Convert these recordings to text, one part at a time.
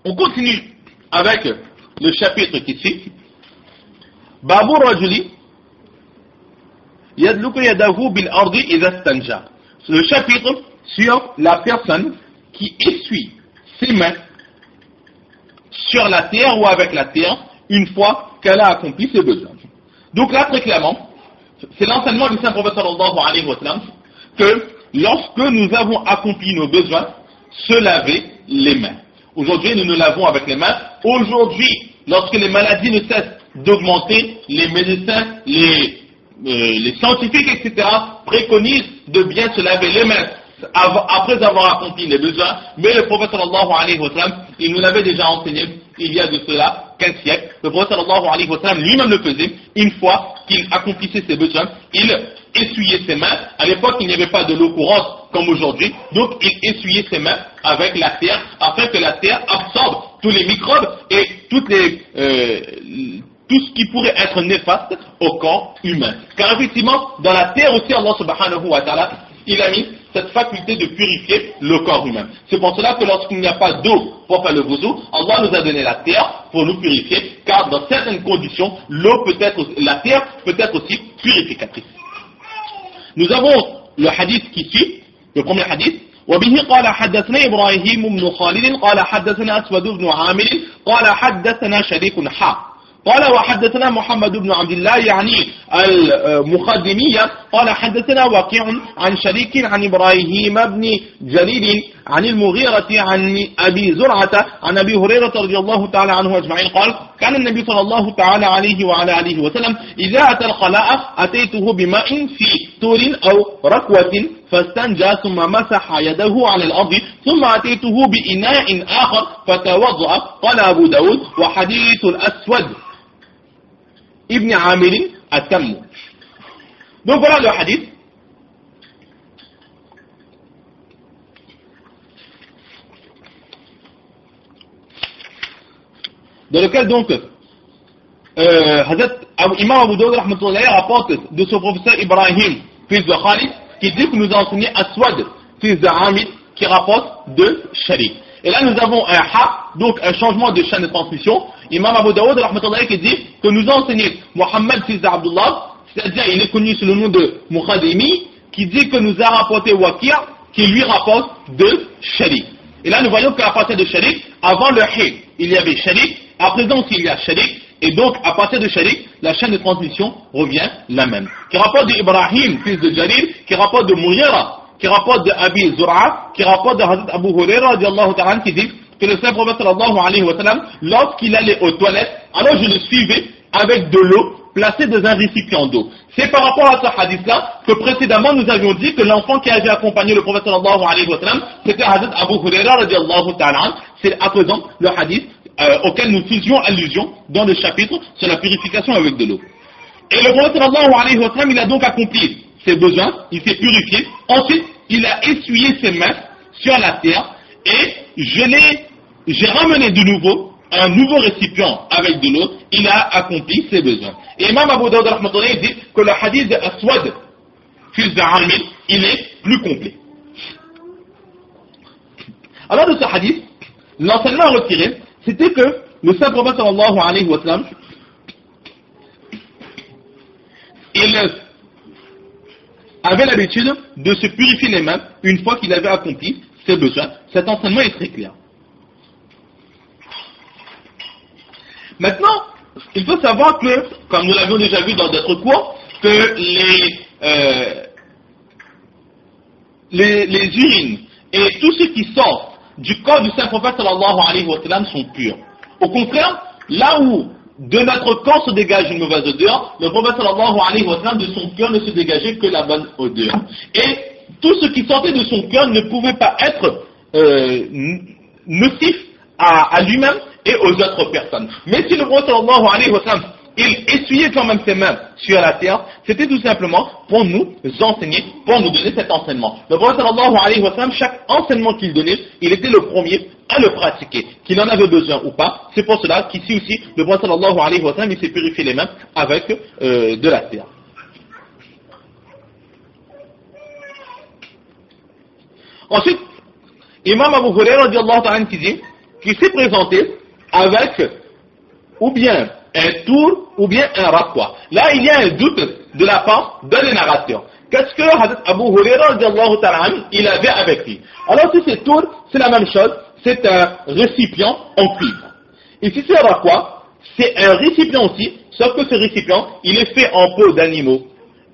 On continue avec le chapitre qui suit. Babu Rajuli Yadluku Yadahu bil Ardi idha stanja. Le chapitre sur la personne qui essuie ses mains sur la terre ou avec la terre une fois qu'elle a accompli ses besoins. Donc là, très clairement, c'est l'enseignement du Saint-Prophète sallallahu alayhi wa sallam que lorsque nous avons accompli nos besoins, se laver les mains. Aujourd'hui, nous nous lavons avec les mains. Aujourd'hui, lorsque les maladies ne cessent d'augmenter, les médecins, les scientifiques, etc., préconisent de bien se laver les mains après avoir accompli les besoins. Mais le prophète sallallahu alayhi wa sallam, il nous l'avait déjà enseigné il y a de cela 15 siècles. Le prophète sallallahu alayhi wa sallam lui-même le faisait. Une fois qu'il accomplissait ses besoins, il essuyait ses mains. À l'époque, il n'y avait pas de l'eau courante comme aujourd'hui. Donc, il essuyait ses mains avec la terre afin que la terre absorbe tous les microbes et tout ce qui pourrait être néfaste au corps humain. Car effectivement, dans la terre aussi, Allah subhanahu wa ta'ala, il a mis cette faculté de purifier le corps humain. C'est pour cela que lorsqu'il n'y a pas d'eau pour faire le wudu, Allah nous a donné la terre pour nous purifier, car dans certaines conditions, la terre peut être aussi purificatrice. Nous avons le hadith qui suit, le premier hadith. وبه قال حدثنا إبراهيم بن خالد قال حدثنا أسود بن عامر قال حدثنا شريك حا قال وحدثنا محمد بن عبد الله يعني المخدمية قال حدثنا وكيع عن شريك عن إبراهيم بن جرير عن المغيرة عن أبي زرعة عن أبي هريرة رضي الله تعالى عنه أجمعين قال كان النبي صلى الله تعالى عليه وعلى آله وسلم إذا أتى الخلاء أتيته بماء في تور أو ركوة فاستنجى ثم مسح يده على الأرض ثم أتيته بإناء آخر فتوضأ قال أبو داود وحديث الأسود Ibn Amir at-Tammu. Donc voilà le hadith. Dans lequel donc Imam Abu Dawud rapporte de son professeur Ibrahim, fils de Khalid, qui dit que nous a enseigné Aswad, fils de Amir, qui rapporte de Sharik. Et là nous avons un ha, donc un changement de chaîne de transmission. Imam Abu Dawud qui dit que nous a enseigné Mohammed fils d'Abdullah, c'est-à-dire il est connu sous le nom de Mukhadimi, qui dit que nous a rapporté Waqi', qui lui rapporte de Sharik. Et là nous voyons qu'à partir de Sharik, avant le Hi, il y avait Sharik, à présent il y a Sharik, et donc à partir de Sharik, la chaîne de transmission revient la même. Qui rapporte d'Ibrahim fils de Jarir, qui rapporte de Mughira, qui rapporte de Abi Zur'a, qui rapporte de Hazrat Abu Huraira qui dit que le Saint Prophète sallallahu alayhi wa sallam, lorsqu'il allait aux toilettes, alors je le suivais avec de l'eau placée dans un récipient d'eau. C'est par rapport à ce hadith-là que précédemment nous avions dit que l'enfant qui avait accompagné le Prophète sallallahu alayhi wa sallam, c'était Hazrat Abu Huraira radiallahu ta'ala. C'est à présent le hadith auquel nous faisions allusion dans le chapitre sur la purification avec de l'eau. Et le Prophète sallallahu alayhi wa sallam, il a donc accompli ses besoins, il s'est purifié. Ensuite, il a essuyé ses mains sur la terre et j'ai ramené de nouveau un nouveau récipient avec de l'eau, il a accompli ses besoins. Et Imam Abu Dawud dit que le hadith de Aswad, fils de Amir, il est plus complet. Alors de ce hadith, l'enseignement retiré, c'était que le Saint Prophète sallallahu alayhi wa sallam, il avait l'habitude de se purifier les mains une fois qu'il avait accompli ses besoins. Cet enseignement est très clair. Maintenant, il faut savoir que, comme nous l'avions déjà vu dans d'autres cours, que les urines et tout ce qui sort du corps du Saint-Prophète sallallahu alayhi wa sallam sont purs. Au contraire, là où de notre corps se dégage une mauvaise odeur, le Prophète sallallahu alayhi wa sallam, de son cœur ne se dégageait que la bonne odeur. Et tout ce qui sortait de son cœur ne pouvait pas être nocif à lui-même et aux autres personnes. Mais si le Prophète sallallahu alayhi wa sallam, il essuyait quand même ses mains sur la terre, c'était tout simplement pour nous enseigner, pour nous donner cet enseignement. Le Prophète sallallahu alayhi wa sallam, chaque enseignement qu'il donnait, il était le premier à le pratiquer, qu'il en avait besoin ou pas. C'est pour cela qu'ici aussi, le Prophète sallallahu alayhi wa sallam, il s'est purifié les mains avec de la terre. Ensuite, Imam Abu Huraira radiallahu ta'ala qui dit qui s'est présenté avec ou bien un tour ou bien un raqwa. Là, il y a un doute de la part d'un des narrateurs. Qu'est-ce que Hadith Abu Hurairah il avait avec lui? Alors si c'est tour, c'est la même chose, c'est un récipient en cuivre. Et si c'est un raqwa, c'est un récipient aussi, sauf que ce récipient, il est fait en peau d'animaux.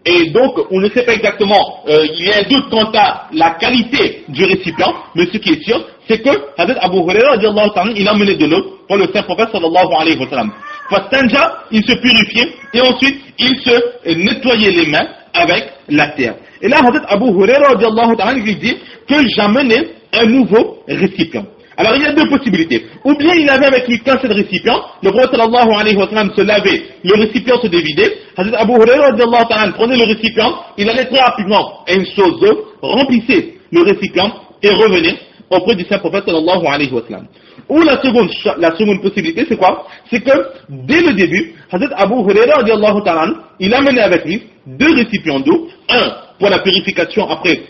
Et donc, on ne sait pas exactement, il y a un doute quant à la qualité du récipient, mais ce qui est sûr, c'est que Hadith Abu Hurairah, il a mené de l'eau pour le saint prophète sallallahu alayhi wa sallam. Fastanja, il se purifiait, et ensuite, il se nettoyait les mains avec la terre. Et là, Hadith Abu Hurairah, il dit que j'amenais un nouveau récipient. Alors il y a deux possibilités. Ou bien il avait avec lui qu'un seul récipient, le prophète sallallahu alayhi wa sallam se lavait, le récipient se dévidait, Hadith Abu Hurairah prenait le récipient, il allait très rapidement à une chose d'eau, remplissait le récipient et revenait auprès du saint prophète sallallahu alayhi wa sallam. Ou la seconde possibilité, c'est quoi? C'est que dès le début, Hadith Abu Hurairah il amenait avec lui deux récipients d'eau, un pour la purification après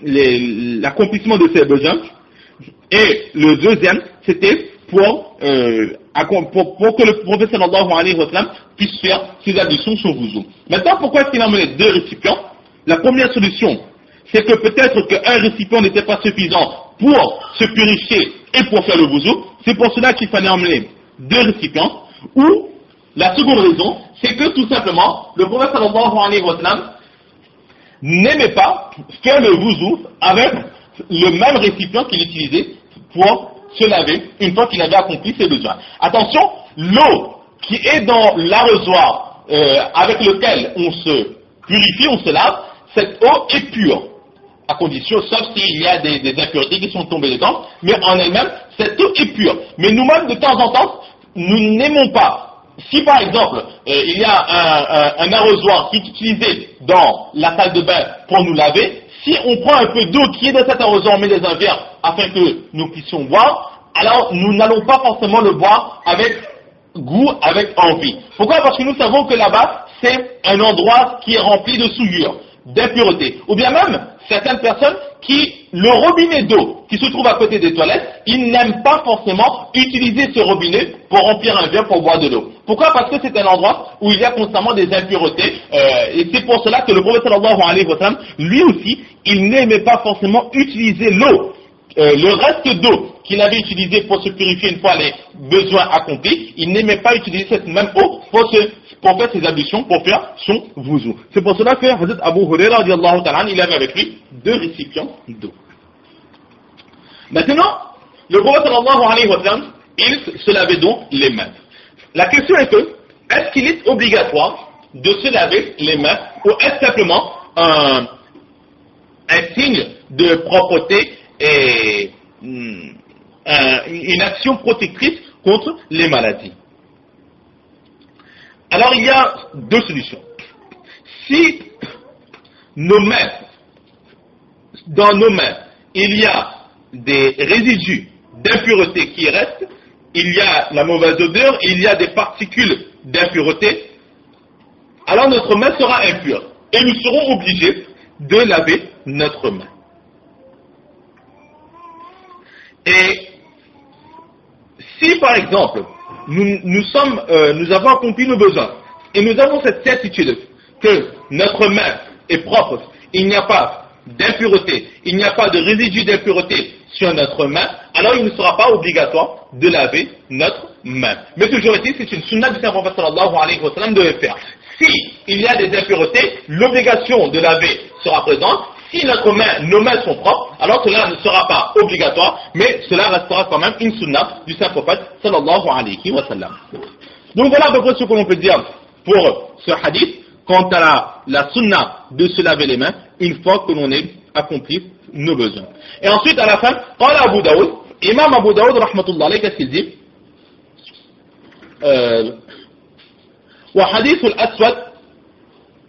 l'accomplissement de ses besoins, et le deuxième, c'était pour que le prophète sallallahu alayhi wa sallam puisse faire ses ablutions sur wuzu. Maintenant, pourquoi est-ce qu'il a amené deux récipients? La première solution, c'est que peut-être qu'un récipient n'était pas suffisant pour se purifier et pour faire le wuzu. C'est pour cela qu'il fallait emmener deux récipients. Ou la seconde raison, c'est que tout simplement, le prophète sallallahu alayhi wa sallam n'aimait pas faire le wuzu avec le même récipient qu'il utilisait pour se laver une fois qu'il avait accompli ses besoins. Attention, l'eau qui est dans l'arrosoir avec lequel on se purifie, on se lave, cette eau est pure, à condition, sauf s'il y a des impuretés qui sont tombées dedans, mais en elle-même, cette eau est pure. Mais nous-mêmes, de temps en temps, nous n'aimons pas. Si par exemple, il y a un arrosoir qui est utilisé dans la salle de bain pour nous laver, si on prend un peu d'eau qui est dans cet arrosoir, on met dans un verre afin que nous puissions boire, alors nous n'allons pas forcément le boire avec goût, avec envie. Pourquoi? Parce que nous savons que là-bas, c'est un endroit qui est rempli de souillure, d'impureté. Ou bien même, certaines personnes qui, le robinet d'eau qui se trouve à côté des toilettes, ils n'aiment pas forcément utiliser ce robinet pour remplir un verre pour boire de l'eau. Pourquoi? Parce que c'est un endroit où il y a constamment des impuretés, et c'est pour cela que le prophète sallallahu alayhi wa sallam, lui aussi, il n'aimait pas forcément utiliser l'eau. Le reste d'eau qu'il avait utilisé pour se purifier une fois les besoins accomplis, il n'aimait pas utiliser cette même eau pour faire ses ablutions, pour faire son wuzu. C'est pour cela que Hazrat Abu Hurairah il avait avec lui deux récipients d'eau. Maintenant, le prophète sallallahu alayhi wa sallam, il se lavait donc les mains. La question est que, est-ce qu'il est obligatoire de se laver les mains ou est-ce simplement un signe de propreté et une action protectrice contre les maladies? Alors il y a deux solutions. Si dans nos mains, il y a des résidus d'impureté qui restent, il y a la mauvaise odeur, il y a des particules d'impureté, alors notre main sera impure et nous serons obligés de laver notre main. Et si par exemple nous avons accompli nos besoins et nous avons cette certitude que notre main est propre, il n'y a pas d'impureté, il n'y a pas de résidus d'impureté sur notre main, alors il ne sera pas obligatoire de laver notre main. Mais toujours est-il, c'est une sunna du Saint-Prophète sallallahu alayhi wa sallam de le faire. Si il y a des impuretés, l'obligation de laver sera présente. Si nos mains sont propres, alors cela ne sera pas obligatoire, mais cela restera quand même une sunna du Saint-Prophète sallallahu alayhi wa sallam. Donc voilà à peu près ce que l'on peut dire pour ce hadith quant à la sunna de se laver les mains une fois que l'on ait accompli nos besoins. Et ensuite à la fin, qala Abu Daoud, Imam Abu Daoud rahmatullah alayhi, qu'est-ce qu'il dit?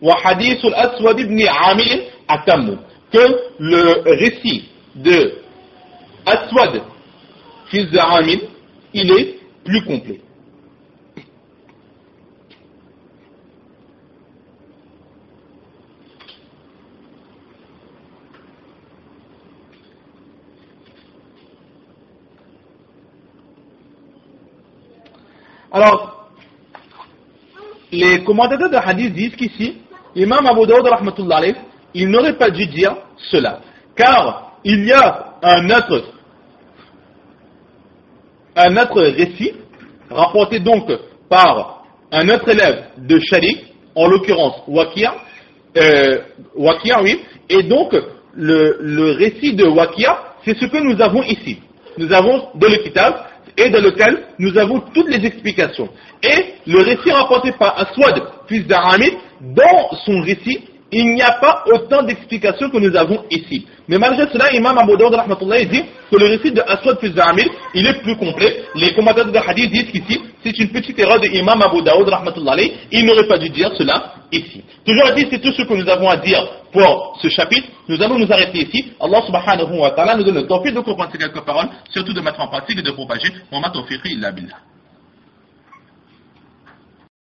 وحديث الأسود ibn Amir Atammu, que le récit de Aswad fils de Amir, il est plus complet. Alors, les commentateurs de hadith disent qu'ici, Imam Abu Daoud, rahmatullah alayh, il n'aurait pas dû dire cela. Car il y a un autre récit, rapporté donc par un autre élève de Sharik, en l'occurrence Waqia, oui, et donc le récit de Waqia, c'est ce que nous avons ici. Nous avons dans le kitab, et dans lequel nous avons toutes les explications. Et le récit rapporté par Aswad, fils d'Aramid, dans son récit, il n'y a pas autant d'explications que nous avons ici. Mais malgré cela, Imam Abu Daoud rahmatullah dit que le récit de Aswad fils d'Aramid, il est plus complet. Les commentateurs de hadith disent qu'ici, c'est une petite erreur de Imam Abu Daoud rahmatullah, il n'aurait pas dû dire cela ici. Toujours dit, c'est tout ce que nous avons à dire pour ce chapitre. Nous allons nous arrêter ici. Allah subhanahu wa ta'ala nous donne le tawfiq de comprendre ces quelques paroles, surtout de mettre en pratique et de propager. Wa ma tawfiqi illa billah.